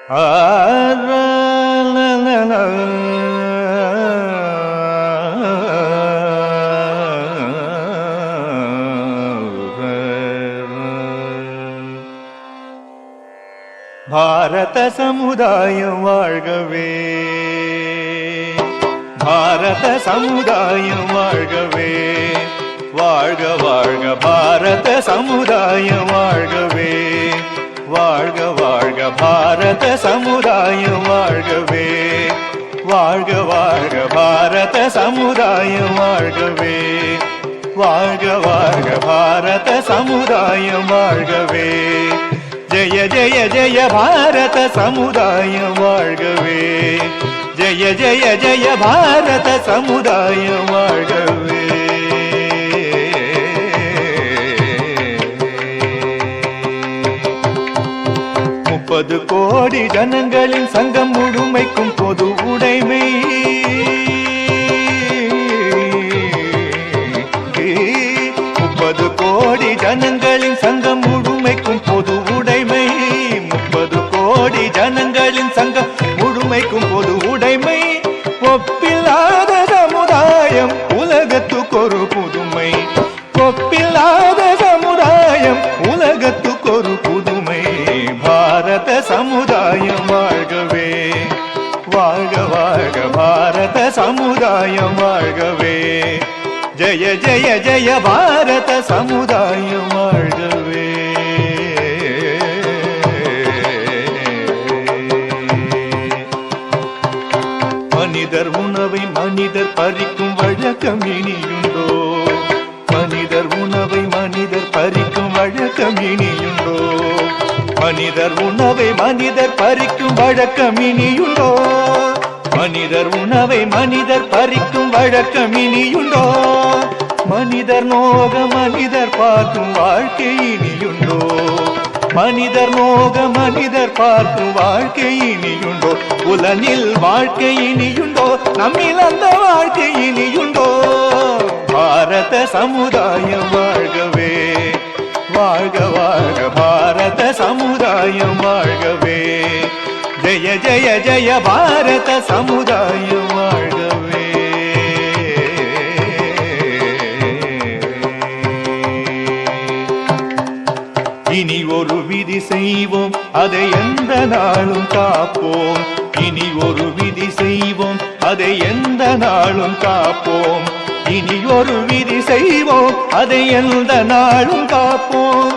பாரத சமுதாயம் வாழ்கவே, பாரத சமுதாயம் வாழ்கவே, வாழ்க வாழ்க பாரத சமுதாயம் வாழ்கவே, வாழ்க வாழ்க பாரத சமுதாயம் வாழ்கவே, வாழ்க வாழ்க பாரத சமுதாயம் வாழ்கவே, வாழ்க வாழ்க பாரத சமுதாயம் வாழ்கவே, ஜெய ஜெய ஜெய பாரத சமுதாயம் வாழ்கவே, ஜெய ஜெய ஜெய பாரத சமுதாயம் வாழ்கவே. 30 கோடி ஜனங்களின் சங்கம் முழுமைக்கும் பொது உடைமை, 30 கோடி ஜனங்களின் சங்கம் முழுமைக்கும் பொது உடைமை, 30 கோடி ஜனங்களின் சங்கம் முழுமைக்கும் பொது உடைமை, ஒப்பில்லாத சமுதாயம் உலகத்துக்கு ஒரு புதுமை, ஒப்பில்லாத சமுதாயம் உலகத்துக்கு ஒரு புதுமை, பாரத சமுதாயம் வாழ்கவே, வாழ்க வாழ்க பாரத சமுதாயம் வாழ்கவே, ஜெய ஜெய ஜெய பாரத சமுதாயம் வாழ்கவே. மனிதர் உணவை மனிதர் பறிக்கும் வழக்கம் இனியுண்டோ, மனிதர் உணவை மனிதர் பறிக்கும் வழக்கம் இனியுண்டோ, மனிதர் உணவை மனிதர் பறிக்கும் வழக்கம் இனியுண்டோ, மனிதர் உணவை மனிதர் பறிக்கும் வழக்கம் இனியுண்டோ, மனிதர் நோக மனிதர் பார்க்கும் வாழ்க்கை இனியுண்டோ, மனிதர் நோக மனிதர் பார்க்கும் வாழ்க்கை இனியுண்டோ, உலனில் வாழ்க்கை இனியுண்டோ, நம்மில் அந்த வாழ்க்கை இனியுண்டோ, பாரத சமுதாயம் வாழ்கவே, வாழ்க வாழ்க பாரத சமுதாயம் வாழ்கவே, ஜெய ஜெய ஜெய பாரத சமுதாயம் வாழ்கவே. இனி ஒரு விதி செய்வோம் அதை எந்த நாளும் காப்போம், இனி ஒரு விதி செய்வோம் அதை எந்த நாளும் காப்போம், இனி ஒரு விதி செய்வோம் அதை எந்த நாளும் காப்போம்,